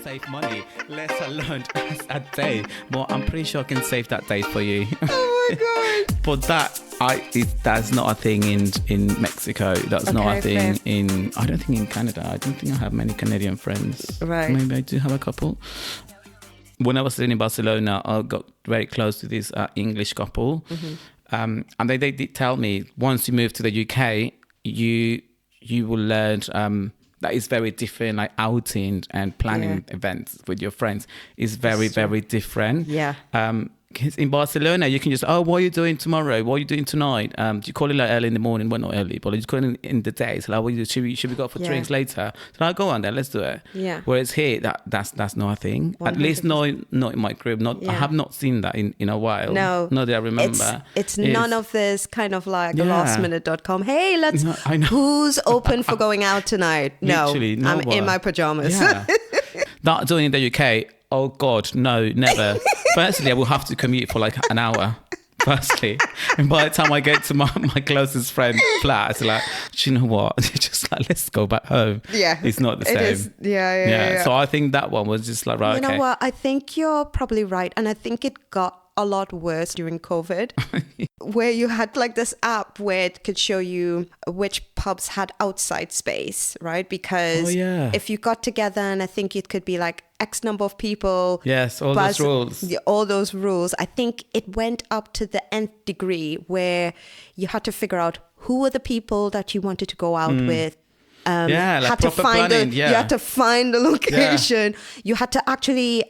save money, let alone a day. But I'm pretty sure I can save that day for you. Oh my god! But that's not a thing in Mexico. That's not a thing I don't think in Canada. I don't think I have many Canadian friends. Right. Maybe I do have a couple. When I was living in Barcelona, I got very close to this English couple. Mm-hmm. And they did tell me, once you move to the UK, you will learn that it's very different, like outing and planning events with your friends is very, very different. Yeah. In Barcelona, you can just, what are you doing tomorrow? What are you doing tonight? Do you call it like early in the morning? Well, not early, but you call it in the day. So like, what do you do? Should we go for drinks later? So I'll go on there, let's do it. Yeah. Whereas here, that's not a thing. 100%. At least not in my group. I have not seen that in a while. No. Not that I remember. It's none of this kind of like lastminute.com. Hey, who's open for going out tonight? No, I'm in my pajamas. Yeah. Not doing in the UK. Oh God, no, never. Firstly, I will have to commute for like an hour. Firstly, and by the time I get to my closest friend's flat, it's like, do you know what? It's just like, let's go back home. Yeah, it's not the same. Is. Yeah. So I think that one was just like, right. You know what? I think you're probably right, and I think it got a lot worse during COVID, where you had like this app where it could show you which pubs had outside space, right? Because if you got together, and I think it could be like X number of people. Yes, all those rules. All those rules. I think it went up to the nth degree where you had to figure out who were the people that you wanted to go out with. Like proper planning. You had to find the location. Yeah. You had to actually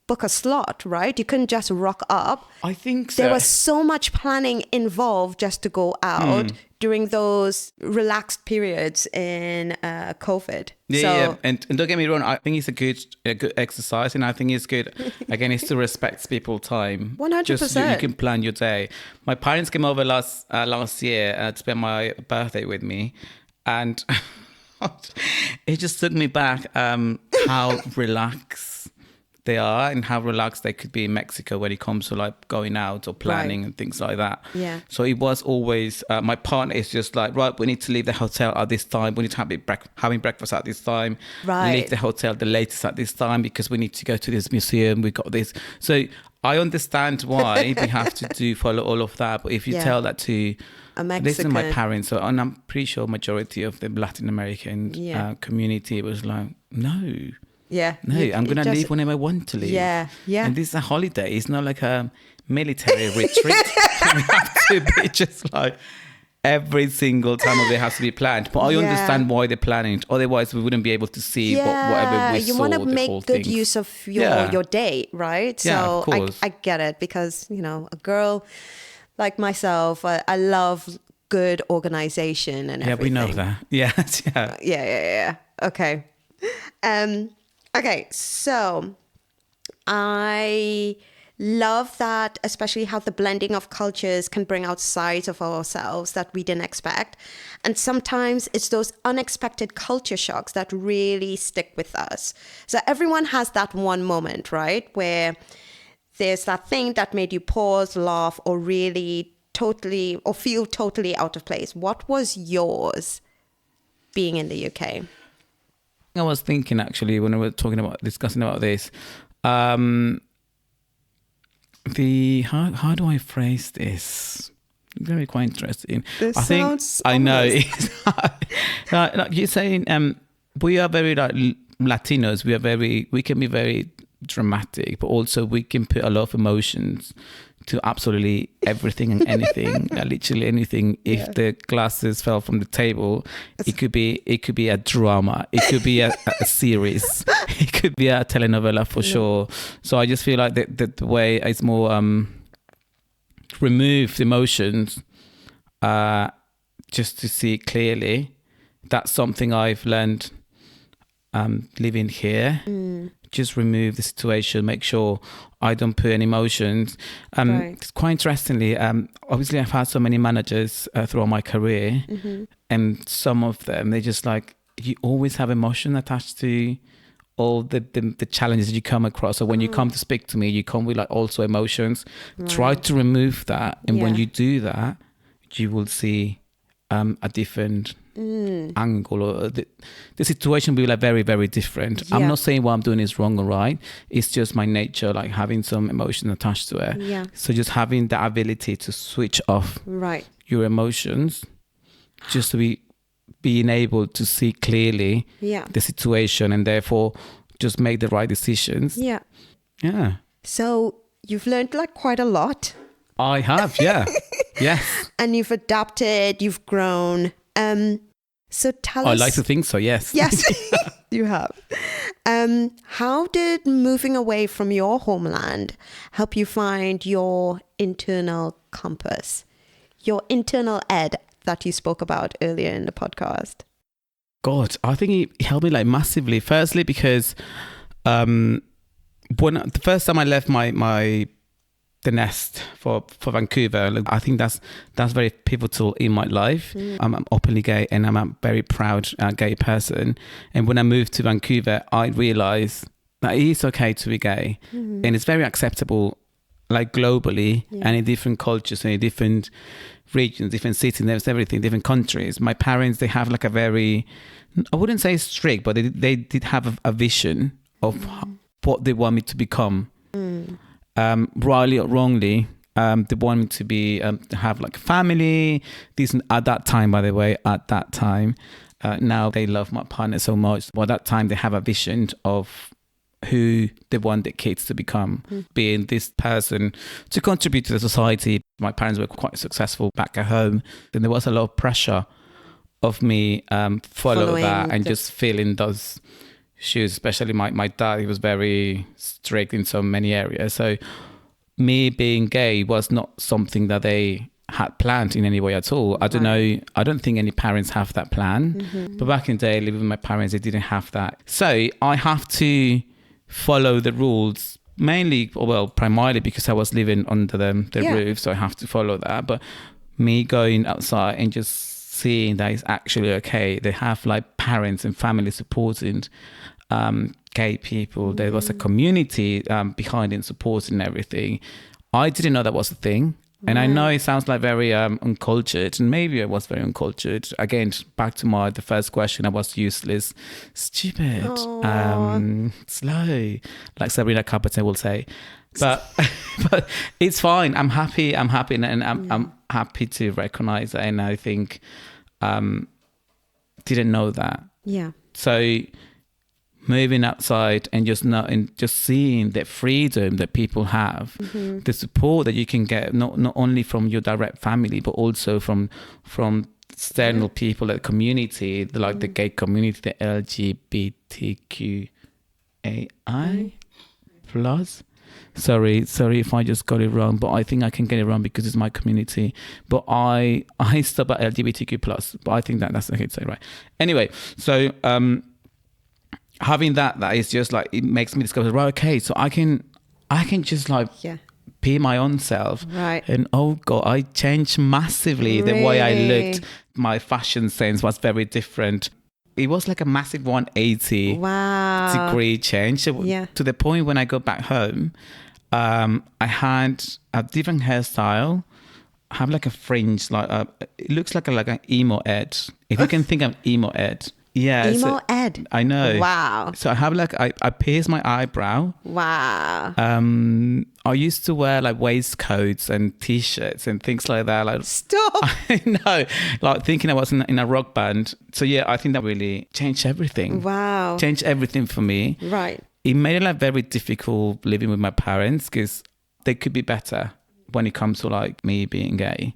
book a slot, right? You couldn't just rock up. I think so. There was so much planning involved just to go out during those relaxed periods in COVID. Yeah. And don't get me wrong, I think it's a good exercise, and I think it's good, again, it's to respect people's time. 100%. Just you can plan your day. My parents came over last year to spend my birthday with me, and it just took me back how relaxed they are and how relaxed they could be in Mexico when it comes to like going out or planning and things like that. Yeah. So it was always, my partner is just like, right, we need to leave the hotel at this time. We need to have having breakfast at this time. Right. Leave the hotel the latest at this time because we need to go to this museum. We got this. So I understand why we have to follow all of that. But if you tell that to a Mexican, this is my parents, and I'm pretty sure majority of the Latin American community was like, no. Yeah. No, I'm going to leave whenever I want to leave. Yeah. And this is a holiday. It's not like a military retreat. We have to be just like every single time of it has to be planned. But I understand why they're planning. Otherwise, we wouldn't be able to see whatever we saw. You want to make good use of your day, right? So of course. I get it because, you know, a girl like myself, I love good organization and everything. Yeah, we know that. Yes. Yeah. Okay. Okay, so I love that, especially how the blending of cultures can bring out sides of ourselves that we didn't expect. And sometimes it's those unexpected culture shocks that really stick with us. So everyone has that one moment, right? Where there's that thing that made you pause, laugh, or really totally, or feel totally out of place. What was yours being in the UK? I was thinking actually when we were discussing about this, how do I phrase this? Very quite interesting. I know. Like you're saying, we are very like Latinos. We can be very dramatic, but also we can put a lot of emotions to absolutely everything and anything, literally anything. If the glasses fell from the table, it could be a drama, it could be a series, it could be a telenovela for sure. So I just feel like the way it's more removed emotions, just to see clearly. That's something I've learned living here. Just remove the situation, make sure I don't put any emotions. Quite interestingly, obviously I've had so many managers throughout my career, and some of them, they're just like, you always have emotion attached to all the challenges you come across. So when you come to speak to me, you come with like also emotions. Try to remove that, and when you do that, you will see a different angle, or the situation will be like very, very different. Yeah. I'm not saying what I'm doing is wrong or right. It's just my nature, like having some emotion attached to it. Yeah. So just having the ability to switch off Right. your emotions, just to being able to see clearly Yeah. the situation, and therefore just make the right decisions. Yeah. Yeah. So you've learned like quite a lot. I have, yeah. Yes. And you've adapted, you've grown. So tell us. I like to think so, yes. Yes, you have. How did moving away from your homeland help you find your internal compass, your internal ed that you spoke about earlier in the podcast? God, I think it helped me like massively. Firstly, because when the first time I left the nest for Vancouver, I think that's very pivotal in my life. I'm openly gay, and I'm a very proud gay person. And when I moved to Vancouver, I realized that it is okay to be gay, and it's very acceptable, like globally, and in different cultures and in different regions, different cities, there's everything, different countries. My parents, they have like a very, I wouldn't say strict, but they did have a vision of what they want me to become. Rightly or wrongly, they want me to be to have like a family. Decent at that time, by the way. At that time, now they love my partner so much. But at that time, they have a vision of who they want their kids to become, being this person to contribute to the society. My parents were quite successful back at home, and there was a lot of pressure of me following that and just filling those shoes. Especially my dad, he was very strict in so many areas. So me being gay was not something that they had planned in any way at all. I don't know. I don't think any parents have that plan. But back in the day, living with my parents, they didn't have that. So I have to follow the rules, primarily because I was living under the roof. So I have to follow that. But me going outside and just seeing that it's actually okay. They have like parents and family supporting gay people. There was a community behind it, supporting everything. I didn't know that was a thing. And I know it sounds like very uncultured, and maybe I was very uncultured. Again, back to the first question, I was useless, stupid, slow, like Sabrina Carpenter will say. But but it's fine. I'm happy, and I'm happy to recognize that. And I think didn't know that. Yeah. So moving outside and just seeing the freedom that people have, the support that you can get, not only from your direct family, but also from external people, the community, the gay community, the LGBTQAI plus. Sorry if I just got it wrong, but I think I can get it wrong because it's my community. But I stop at LGBTQ plus, but I think that's okay to say, right? Anyway, so having that is just like, it makes me discover, right, okay, so I can just like be my own self. Right. And oh God, I changed massively. Really? The way I looked, my fashion sense was very different. It was like a massive 180 degree change. So to the point when I go back home, I had a different hairstyle. I have like a fringe, it looks like an emo ed. If you can think of emo ed. Yeah. Emo ed. I know. Wow. So I have I pierce my eyebrow. Wow. I used to wear like waistcoats and t-shirts and things like that. Like, stop. I know. Like thinking I was in a rock band. So yeah, I think that really changed everything. Wow. Changed everything for me. Right. It made it like very difficult living with my parents because they could be better when it comes to like me being gay.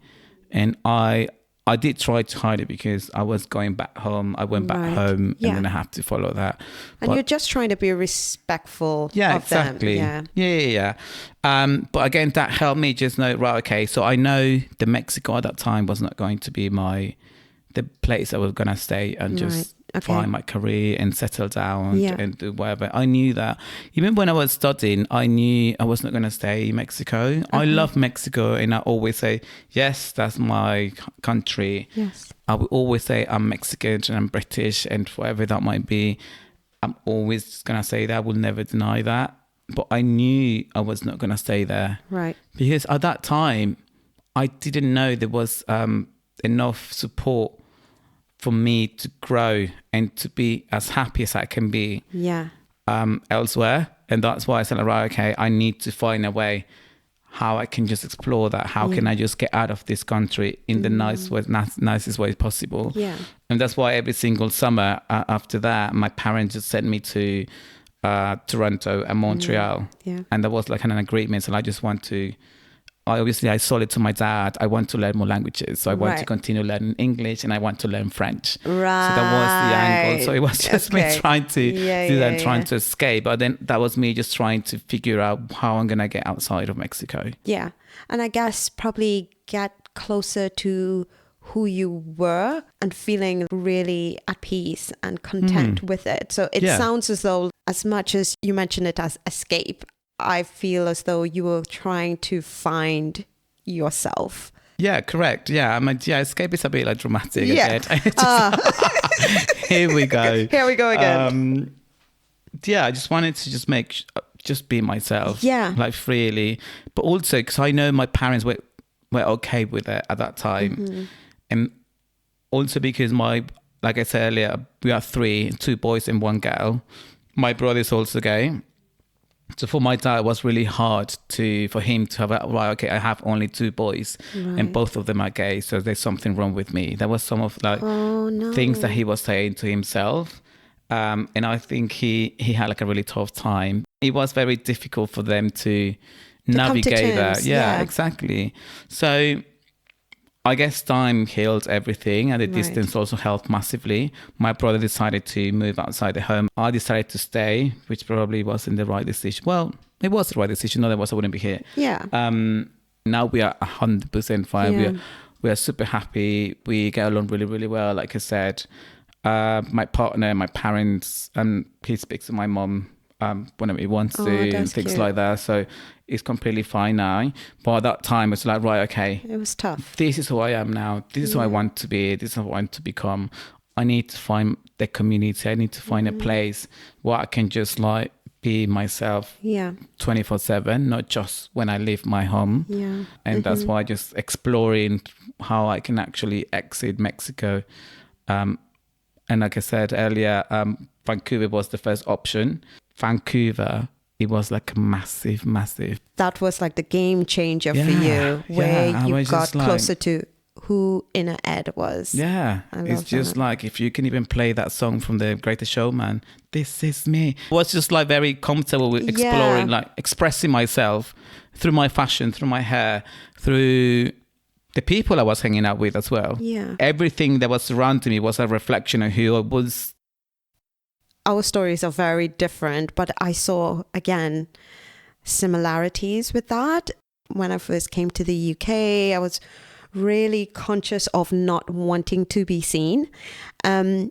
And I did try to hide it because I was going back home. I went back home and then I have to follow that. And you're just trying to be respectful of exactly. them. Yeah. But again, that helped me just know, right, okay, so I know the Mexico at that time was not going to be the place I was going to stay and just find my career and settle down and do whatever. I knew that. Even when I was studying, I knew I was not going to stay in Mexico. I love Mexico, and I always say, yes, that's my country. Yes. I will always say I'm Mexican and I'm British, and whatever that might be, I'm always going to say that. I will never deny that. But I knew I was not going to stay there. Right. Because at that time, I didn't know there was enough support for me to grow and to be as happy as I can be elsewhere. And that's why I said, right, okay, I need to find a way how I can just explore that. How can I just get out of this country in the nicest way possible? Yeah. And that's why every single summer after that, my parents just sent me to Toronto and Montreal. And there was like an agreement. So I sold it to my dad. I want to learn more languages. So I want to continue learning English and I want to learn French. Right. So that was the angle. So it was just me trying to do that, trying to escape. But then that was me just trying to figure out how I'm going to get outside of Mexico. Yeah. And I guess probably get closer to who you were and feeling really at peace and content with it. So it sounds as though, as much as you mentioned it as escape, I feel as though you were trying to find yourself. Yeah, correct. Yeah, I mean, escape is a bit like dramatic. Yeah. Here we go. Here we go again. I just wanted to just be myself. Yeah. Like freely. But also, because I know my parents were okay with it at that time. And also because like I said earlier, we are 2 boys and 1 girl. My brother is also gay. So for my dad, it was really hard for him to have, I have only 2 boys and both of them are gay. So there's something wrong with me. There was some of things that he was saying to himself. And I think he had like a really tough time. It was very difficult for them to navigate that. Yeah, exactly. So I guess time healed everything, and the distance also helped massively. My brother decided to move outside the home. I decided to stay, which probably wasn't the right decision. Well, it was the right decision. Otherwise, I wouldn't be here. Yeah. Now we are 100% fine. Yeah. We are super happy. We get along really, really well. Like I said, my partner, my parents, and he speaks to my mom whenever he wants to, and things like that. So it's completely fine now. But at that time, it's like, right, okay. It was tough. This is who I am now. This is who I want to be. This is who I want to become. I need to find the community. I need to find a place where I can just like be myself 24/7, not just when I leave my home. Yeah. And that's why just exploring how I can actually exit Mexico. And like I said earlier, Vancouver was the first option. Vancouver, it was like a massive. That was like the game changer for you, where you got closer to who Inner Ed was. Yeah, it's just like if you can even play that song from The Greatest Showman, This Is Me. I was just like very comfortable with exploring, like expressing myself through my fashion, through my hair, through the people I was hanging out with as well. Yeah. Everything that was surrounding me was a reflection of who I was. Our stories are very different, but I saw, again, similarities with that. When I first came to the UK, I was really conscious of not wanting to be seen. I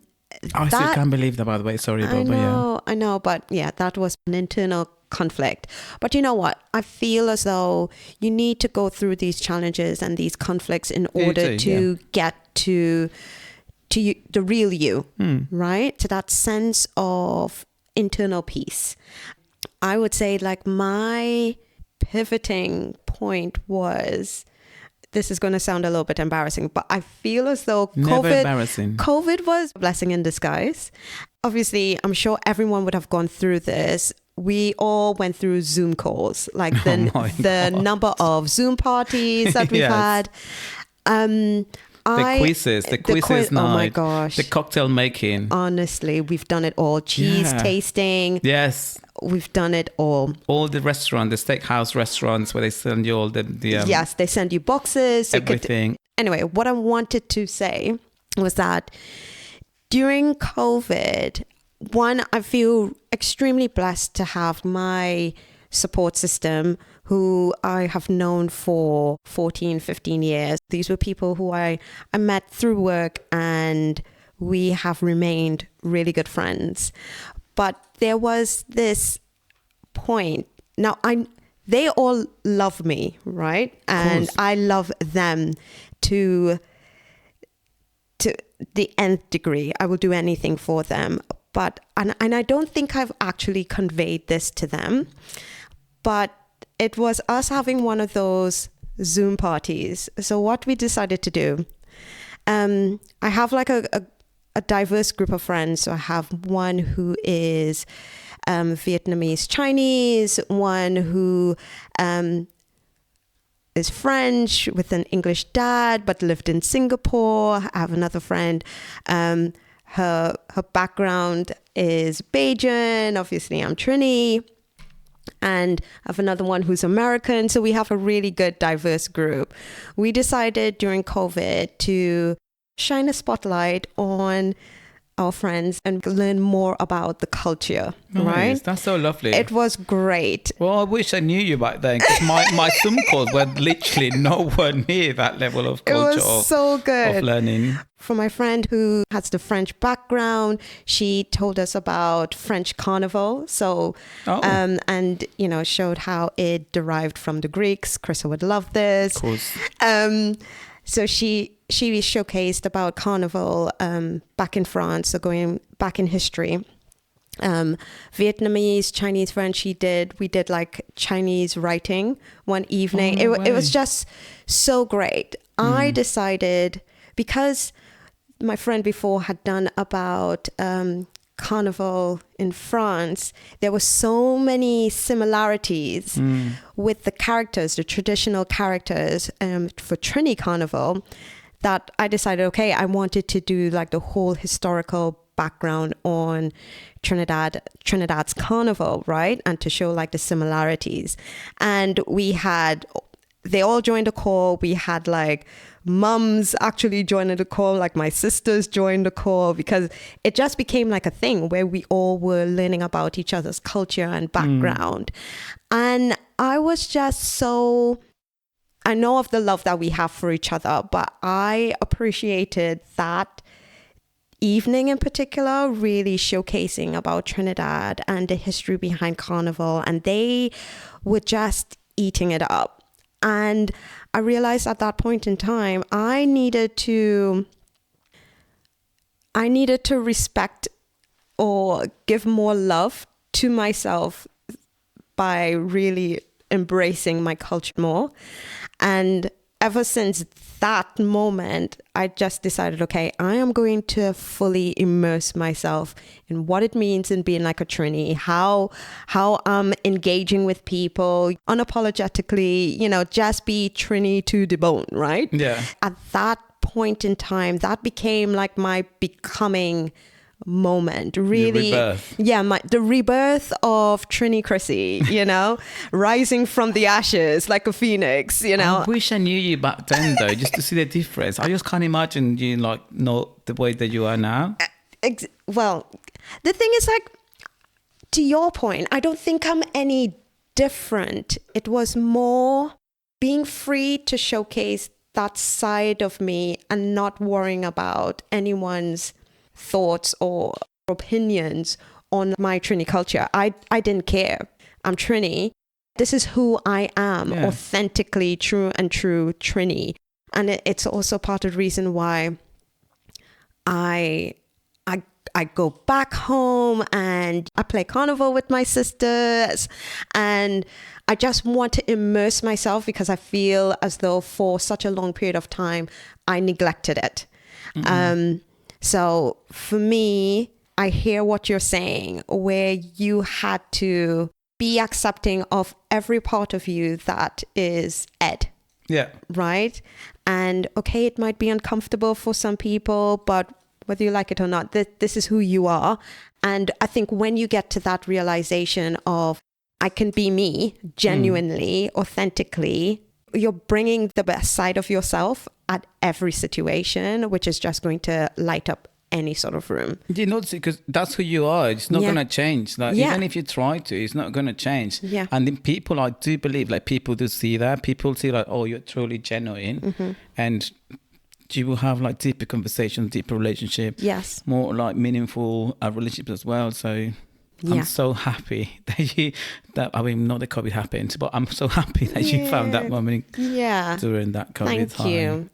still can't believe that, by the way. Sorry about that. I know, but yeah, that was an internal conflict. But you know what? I feel as though you need to go through these challenges and these conflicts in order to get to you, the real you, right? To that sense of internal peace. I would say like my pivoting point was, this is going to sound a little bit embarrassing, but I feel as though COVID was a blessing in disguise. Obviously, I'm sure everyone would have gone through this. We all went through Zoom calls, like the number of Zoom parties that we've had. The quizzes night. Oh my gosh. The cocktail making. Honestly, we've done it all. Cheese tasting. Yes. We've done it all. All the restaurants, the steakhouse restaurants where they send you all the yes, they send you boxes. Everything. Anyway, what I wanted to say was that during COVID, one, I feel extremely blessed to have my support system who I have known for 14, 15 years. These were people who I met through work, and we have remained really good friends. But there was this point. Now, they all love me, right? And I love them to the nth degree. I will do anything for them. But, and I don't think I've actually conveyed this to them, but it was us having one of those Zoom parties. So what we decided to do, I have like a diverse group of friends. So I have one who is Vietnamese Chinese, one who is French with an English dad but lived in Singapore. I have another friend, her background is Bajan. Obviously, I'm Trini. And I have another one who's American. So we have a really good diverse group. We decided during COVID to shine a spotlight on our friends and learn more about the culture, right? That's so lovely. It was great. Well, I wish I knew you back then, because my Zoom calls were literally nowhere near that level of culture. It was so good. Of learning. For my friend who has the French background, she told us about French carnival. So, and, you know, showed how it derived from the Greeks. Krista would love this. Of course. So she showcased about carnival back in France, so going back in history. Vietnamese, Chinese, French, we did like Chinese writing one evening. It was just so great. I decided, because my friend before had done about carnival in France, there were so many similarities with the characters, the traditional characters for Trini Carnival, that I decided, okay, I wanted to do like the whole historical background on Trinidad's carnival, right? And to show like the similarities. And they all joined the call. We had like mums actually joining the call, like my sisters joined the call, because it just became like a thing where we all were learning about each other's culture and background. And I was just so, I know of the love that we have for each other, but I appreciated that evening in particular, really showcasing about Trinidad and the history behind carnival. And they were just eating it up. And I realized at that point in time, I needed to respect or give more love to myself by really embracing my culture more. And ever since that moment, I just decided, okay, I am going to fully immerse myself in what it means in being like a Trini, how I'm engaging with people unapologetically, you know, just be Trini to the bone, right? Yeah. At that point in time, that became like my becoming moment, really. The rebirth of Trini Chrissy, you know, rising from the ashes like a phoenix, you know. I wish I knew you back then though, just to see the difference. I just can't imagine you like not the way that you are now. Well, the thing is, like, to your point, I don't think I'm any different. It was more being free to showcase that side of me and not worrying about anyone's thoughts or opinions on my Trini culture. I didn't care. I'm Trini. This is who I am, authentically true Trini. And it's also part of the reason why I go back home and I play carnival with my sisters, and I just want to immerse myself, because I feel as though for such a long period of time I neglected it. So for me, I hear what you're saying, where you had to be accepting of every part of you that is Ed. Yeah. Right? And okay, it might be uncomfortable for some people, but whether you like it or not, this is who you are. And I think when you get to that realization of, I can be me, genuinely, authentically, you're bringing the best side of yourself at every situation, which is just going to light up any sort of room. You know, because that's who you are. It's not going to change. Like, even if you try to, it's not going to change. Yeah. And then people, I do believe, like, people do see that. People see like, oh, you're truly genuine. And you will have like deeper conversations, deeper relationships. Yes. More like meaningful relationships as well. So I'm so happy that I mean, not that COVID happened, but I'm so happy that you found that moment during that COVID time.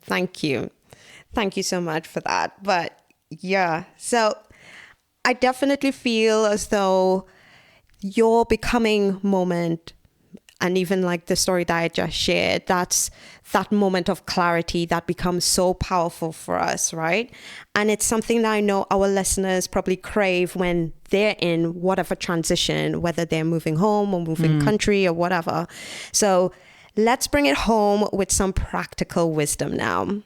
Thank you so much for that. But yeah, so I definitely feel as though your becoming moment and even like the story that I just shared, that's that moment of clarity that becomes so powerful for us, right? And it's something that I know our listeners probably crave when they're in whatever transition, whether they're moving home or moving country or whatever. So let's bring it home with some practical wisdom now.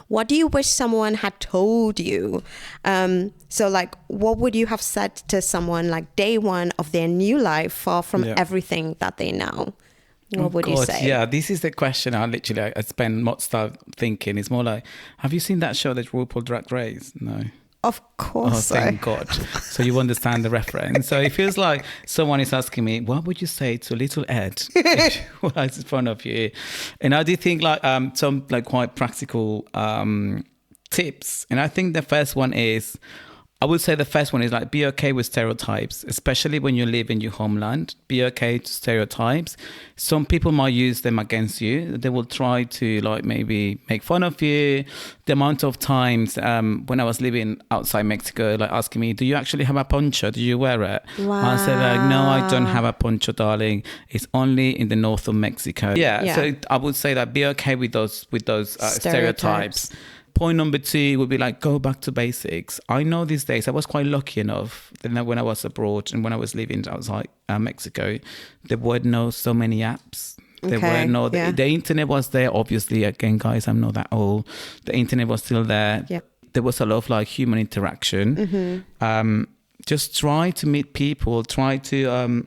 What do you wish someone had told you? So like, what would you have said to someone like day one of their new life, far from everything that they know? What would you say? Yeah, this is the question I spend much time thinking. It's more like, have you seen that show, that RuPaul Drag Race? No. Of course. Oh, thank God. So you understand the reference. So it feels like someone is asking me, what would you say to little Ed who is in front of you? And I do think like some like quite practical tips. And I think the first one is, I would say the first one is like, be okay with stereotypes, especially when you live in your homeland. Be okay to stereotypes. Some people might use them against you. They will try to like maybe make fun of you. The amount of times when I was living outside Mexico, like asking me, do you actually have a poncho? Do you wear it? Wow. I said like, no, I don't have a poncho, darling. It's only in the north of Mexico. Yeah. So I would say that be okay with those stereotypes. Point number 2 would be like, go back to basics. I know these days, I was quite lucky enough that when I was abroad and when I was living outside Mexico, there were no so many apps. There were no, the internet was there, obviously. Again, guys, I'm not that old. The internet was still there. Yep. There was a lot of like human interaction. Just try to meet people. Try to,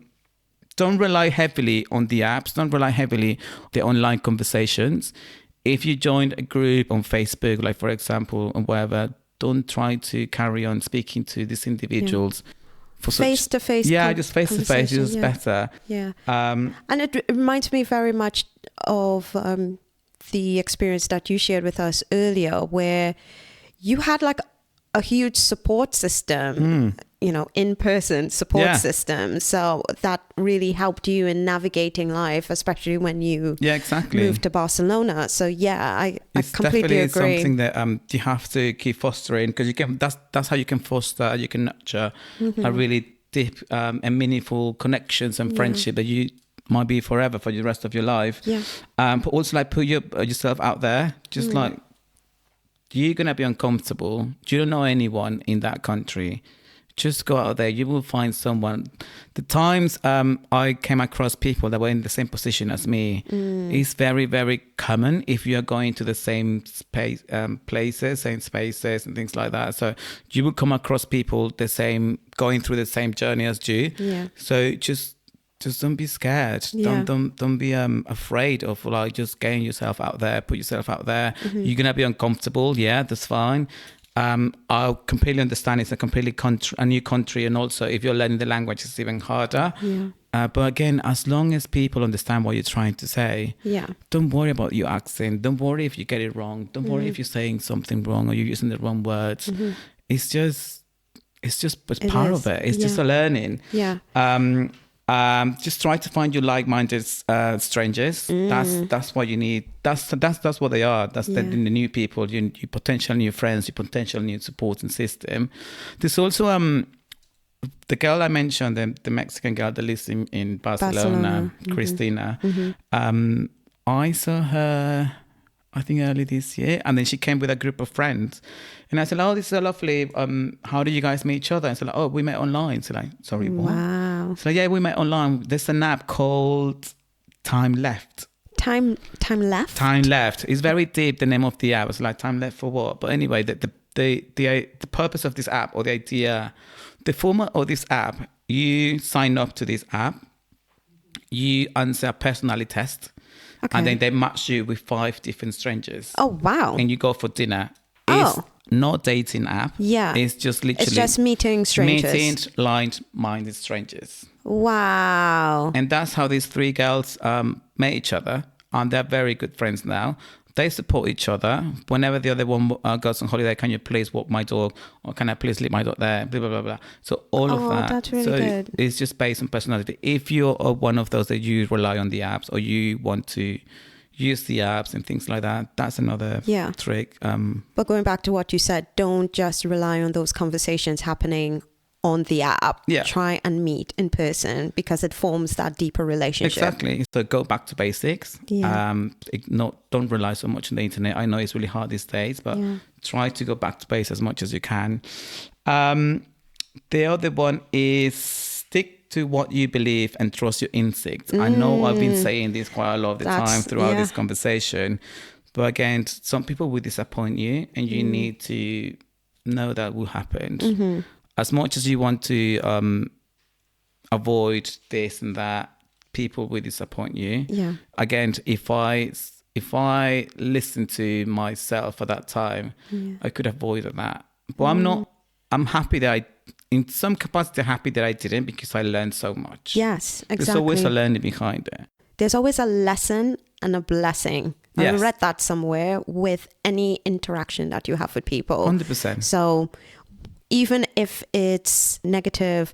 don't rely heavily on the apps. Don't rely heavily on the online conversations. If you joined a group on Facebook, like for example, or whatever, don't try to carry on speaking to these individuals. For face to face. Yeah, just face to face is better. Yeah. And it reminds me very much of the experience that you shared with us earlier, where you had like a huge support system, in-person support system. So that really helped you in navigating life, especially when you moved to Barcelona. So I completely agree. It's definitely something that you have to keep fostering, because you can. That's how you can foster, you can nurture a really deep and meaningful connections and friendship that you might be forever for the rest of your life. Yeah. But also like put yourself out there, just like. You're going to be uncomfortable. You don't know anyone in that country. Just go out there. You will find someone. The times I came across people that were in the same position as me is very, very common if you're going to the same space, same spaces and things like that. So you will come across people going through the same journey as you. Yeah. So just don't be scared. Yeah. Don't be afraid of like just getting yourself out there, put yourself out there. You're gonna be uncomfortable. Yeah, that's fine. I completely understand it's a new country, and also if you're learning the language, it's even harder. Yeah. But again, as long as people understand what you're trying to say, don't worry about your accent. Don't worry if you get it wrong. Don't worry if you're saying something wrong or you're using the wrong words. It's part of it. It's just a learning. Yeah. Just try to find your like-minded strangers. That's what you need. That's what they are. That's the new people, your potential new friends, your potential new supporting system. There's also the girl I mentioned, the Mexican girl that lives in Barcelona. Cristina. I saw her, I think early this year, and then she came with a group of friends, and I said, "Oh, this is so lovely. How did you guys meet each other?" And so like, "Oh, we met online." So like, "Sorry, what?" Wow. So yeah, we met online. There's an app called Time Left. Time Left. Time Left. It's very deep. The name of the app. It's like time left for what? But anyway, the purpose of this app, or the idea, the format of this app, you sign up to this app, you answer a personality test. Okay. And then they match you with 5 different strangers. Oh, wow. And you go for dinner. It's not dating app. Yeah. It's just literally... It's just meeting strangers. Meeting like-minded strangers. Wow. And that's how these 3 girls met each other. And they're very good friends now. They support each other. Whenever the other one goes on holiday, can you please walk my dog? Or can I please leave my dog there? Blah, blah, blah, blah. So all of that. That's really good. It's just based on personality. If you're one of those that you rely on the apps, or you want to use the apps and things like that, that's another trick. But going back to what you said, don't just rely on those conversations happening on the app. Yeah. Try and meet in person because it forms that deeper relationship. Exactly. So go back to basics. Yeah. Don't rely so much on the internet. I know it's really hard these days, but try to go back to base as much as you can. The other one is stick to what you believe and trust your instincts. I know I've been saying this quite a lot of the time throughout this conversation, but again, some people will disappoint you, and you need to know that will happen. As much as you want to avoid this and that, people will disappoint you. Yeah. Again, if I listened to myself at that time, I could avoid that. But I'm happy that in some capacity, happy that I didn't, because I learned so much. Yes, exactly. There's always a learning behind it. There's always a lesson and a blessing. Yes. I read that somewhere with any interaction that you have with people. 100%. So even if it's negative,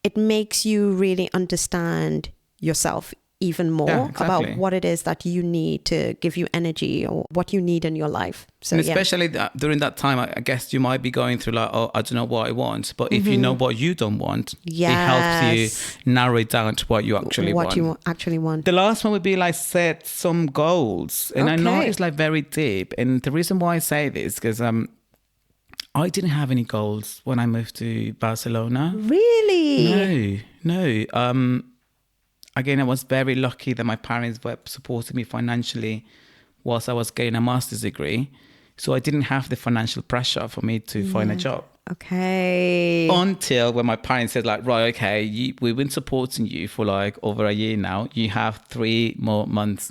it makes you really understand yourself even more about what it is that you need to give you energy, or what you need in your life. So, and especially during that time, I guess you might be going through like, oh, I don't know what I want. But if you know what you don't want, it helps you narrow it down to what you actually want. What you actually want. The last one would be like set some goals. And I know it's like very deep. And the reason why I say this, because I didn't have any goals when I moved to Barcelona. Really? No. Again, I was very lucky that my parents were supporting me financially whilst I was getting a master's degree. So I didn't have the financial pressure for me to find a job. Okay. Until when my parents said like, right, okay, we've been supporting you for like over a year now. You have 3 more months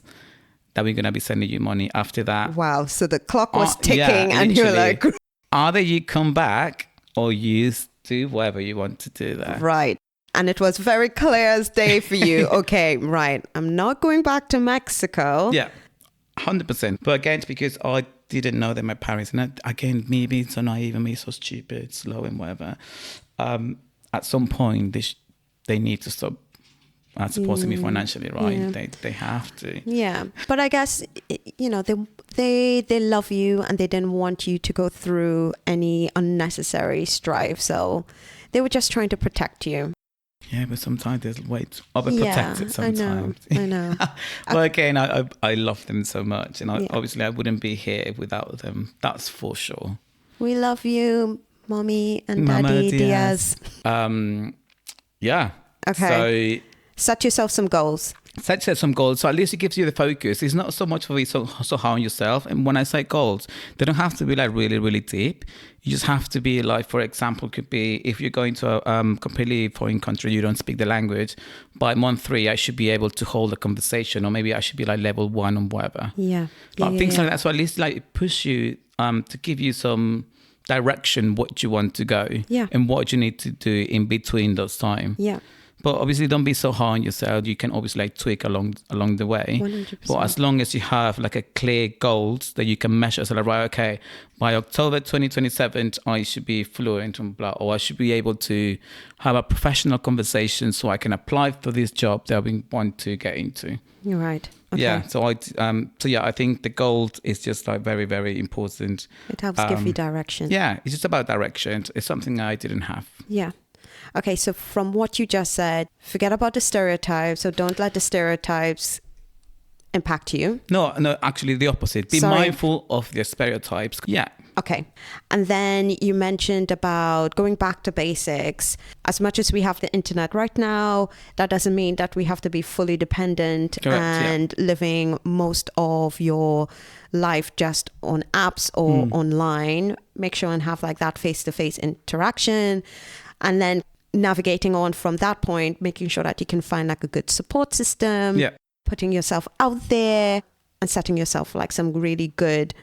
that we're going to be sending you money. After that. Wow. So the clock was ticking and you're like. Either you come back or you do whatever you want to do there. Right. And it was very clear as day for you. Okay, right. I'm not going back to Mexico. Yeah, 100%. But again, because I didn't know that my parents, and again, me being so naive and me so stupid, slow and whatever, at some point they need to stop supporting me financially, right? Yeah. They have to. Yeah, but I guess, they love you, and they didn't want you to go through any unnecessary strife. So they were just trying to protect you. Yeah, but sometimes there's way to overprotect it sometimes. I know. But again, I love them so much. And obviously I wouldn't be here without them. That's for sure. We love you, Mommy and Daddy Diaz. Yeah. Okay. So set yourself some goals. Set some goals. So at least it gives you the focus. It's not so much for you so hard on yourself. And when I say goals, they don't have to be like really, really deep. You just have to be like, for example, could be if you're going to a completely foreign country, you don't speak the language. By month 3, I should be able to hold a conversation, or maybe I should be like level 1 or whatever. Yeah. Things like that. So at least like push you to give you some direction what you want to go and what you need to do in between those time. Yeah. But obviously, don't be so hard on yourself. You can obviously like tweak along the way. 100%. But as long as you have like a clear goals that you can measure, so like, right, okay, by October 2027, I should be fluent and blah, or I should be able to have a professional conversation so I can apply for this job that we want to get into. You're right. Okay. Yeah. So I think the goal is just like very, very important. It helps give you direction. Yeah, it's just about direction. It's something I didn't have. Yeah. Okay, so from what you just said, forget about the stereotypes. So don't let the stereotypes impact you. No, actually the opposite. Be mindful of the stereotypes. Yeah. Okay. And then you mentioned about going back to basics. As much as we have the internet right now, that doesn't mean that we have to be fully dependent. Correct, and living most of your life just on apps or online. Make sure and have like that face-to-face interaction. And then navigating on from that point, making sure that you can find like a good support system, putting yourself out there and setting yourself like some really good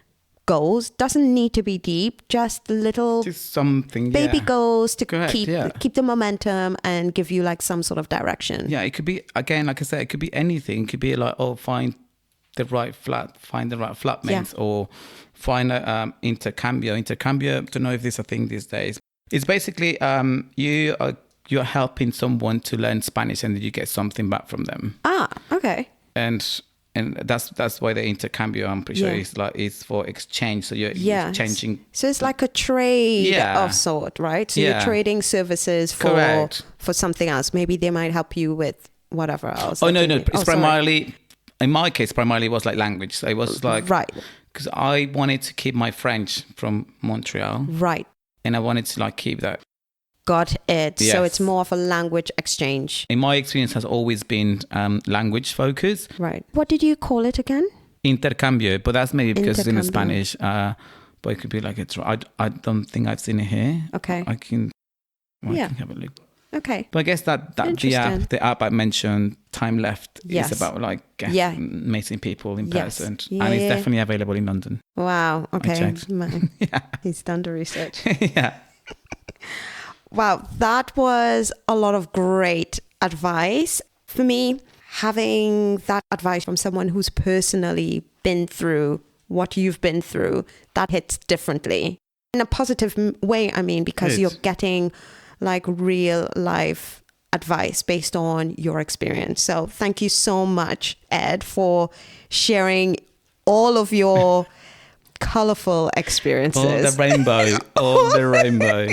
goals. Doesn't need to be deep, just something baby goals to keep the momentum and give you like some sort of direction. Yeah, it could be, again, like I said, it could be anything. It could be like, find the right flatmates, or find a intercambio. I don't know if this is a thing these days. It's basically you're helping someone to learn Spanish, and then you get something back from them. Ah, okay. And And that's why the intercambio, I'm pretty sure, is like it's for exchange. So you're changing. So it's like a trade of sort, right? So you're trading services for something else. Maybe they might help you with whatever else. Oh, no. It's primarily, in my case, it was like language. So it was like, right. Because I wanted to keep my French from Montreal. Right. And I wanted to like keep that. Got it. Yes. So it's more of a language exchange. In my experience, has always been language focused. Right. What did you call it again? Intercambio, but that's maybe because it's in Spanish. But it could be like I don't think I've seen it here. Okay. I can have a look. Okay. But I guess that the app I mentioned, Time Left, is about like meeting people in person, and it's definitely available in London. Wow. Okay. I checked. He's done the research. Yeah. Wow, that was a lot of great advice. For me, having that advice from someone who's personally been through what you've been through, that hits differently. In a positive way, I mean, because you're getting like real life advice based on your experience. So thank you so much, Ed, for sharing all of your colorful experiences. All the rainbow.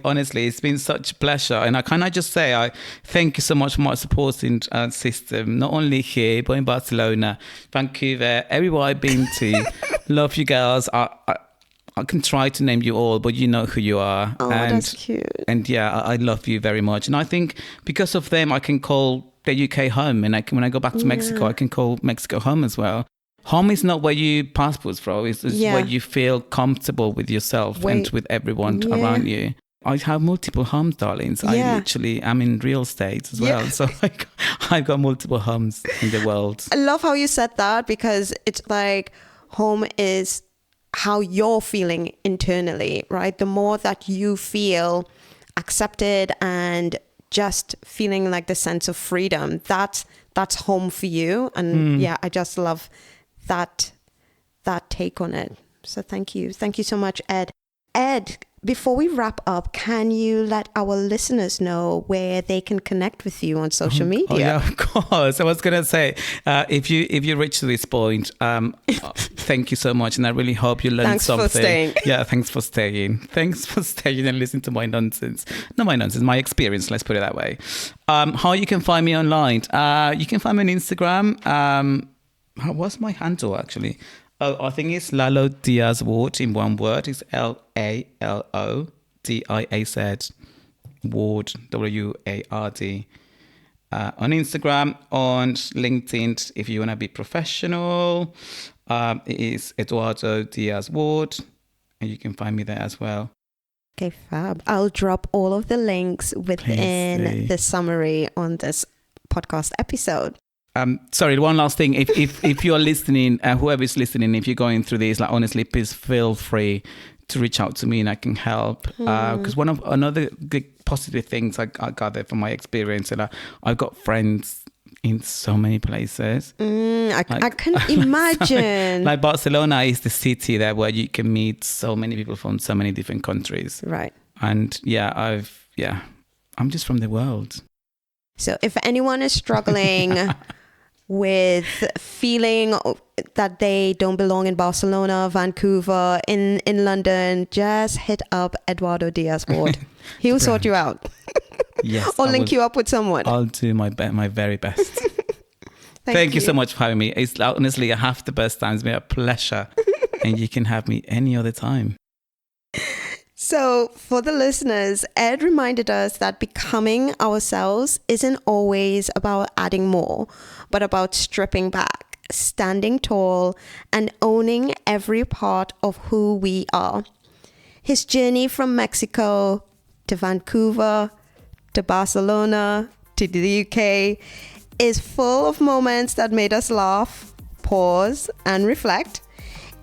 Honestly, it's been such a pleasure. And I can I just say, I thank you so much for my supporting system, not only here, but in Barcelona, Vancouver, everywhere I've been to. Love you girls. I can try to name you all, but you know who you are. Oh, that's cute. And I love you very much. And I think because of them, I can call the UK home. And when I go back to Mexico, I can call Mexico home as well. Home is not where you passports from. It's where you feel comfortable with yourself and with everyone around you. I have multiple homes, darlings. I literally am in real estate as well. So I've got multiple homes in the world. I love how you said that, because it's like home is how you're feeling internally, right? The more that you feel accepted and just feeling like the sense of freedom, that's home for you. And I just love that take on it. So thank you so much, Ed. Before we wrap up, can you let our listeners know where they can connect with you on social media? Oh yeah, of course. I was gonna say, if you reach to this point, thank you so much, and I really hope you learned something. Thanks for staying. Yeah, thanks for staying. Thanks for staying and listening to my nonsense. Not my nonsense, my experience. Let's put it that way. How you can find me online? You can find me on Instagram. What's my handle actually? Oh, I think it's Lalo Diaz-Ward in one word. It's LALO DIAZ Ward, WARD. On Instagram, on LinkedIn, if you want to be professional, it is Eduardo Diaz-Ward, and you can find me there as well. Okay, fab. I'll drop all of the links within the summary on this podcast episode. Sorry, one last thing. If you're listening, whoever is listening, if you're going through this, like honestly, please feel free to reach out to me and I can help. Because another good positive things I gather from my experience, and I've got friends in so many places. I can imagine. Like Barcelona is the city there where you can meet so many people from so many different countries. Right. And I'm just from the world. So if anyone is struggling with feeling that they don't belong in Barcelona, Vancouver, in London, just hit up Eduardo Diaz-Ward. He'll sort you out. Yes. Or link you up with someone. I'll do my very best. Thank you so much for having me. It's honestly half the best time. It's been a pleasure. And you can have me any other time. So for the listeners, Ed reminded us that becoming ourselves isn't always about adding more, but about stripping back, standing tall, and owning every part of who we are. His journey from Mexico to Vancouver to Barcelona to the UK is full of moments that made us laugh, pause, and reflect.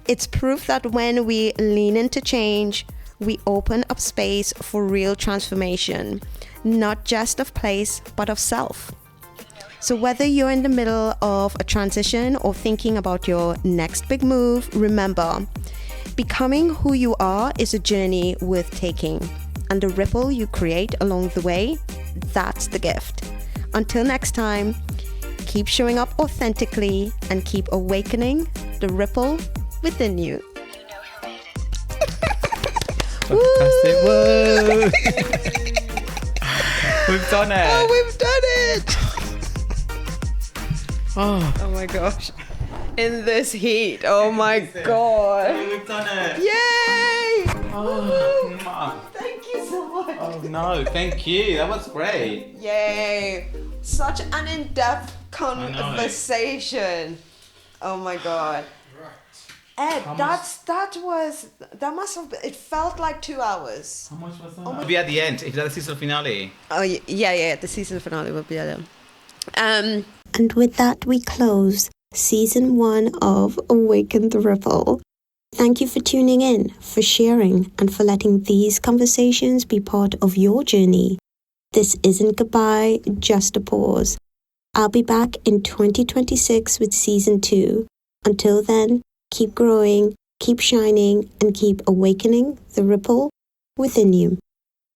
It's proof that when we lean into change, we open up space for real transformation, not just of place, but of self. So whether you're in the middle of a transition or thinking about your next big move, remember, becoming who you are is a journey worth taking. And the ripple you create along the way, that's the gift. Until next time, keep showing up authentically, and keep awakening the ripple within you. Fantastic. Whoa. We've done it. Oh, we've done it. Oh, Oh my gosh. In this heat. Oh my God. we've done it. Yay. Oh, Thank you so much. oh no, thank you. That was great. Yay. Such an in-depth conversation. Oh my God. Ed, that must have been, it felt like 2 hours. How much was that? It'll be at the end. Is that the season finale? Oh yeah, the season finale will be at them. And with that we close season 1 of Awaken the Ripple. Thank you for tuning in, for sharing, and for letting these conversations be part of your journey. This isn't goodbye, just a pause. I'll be back in 2026 with season 2. Until then, keep growing, keep shining, and keep awakening the ripple within you.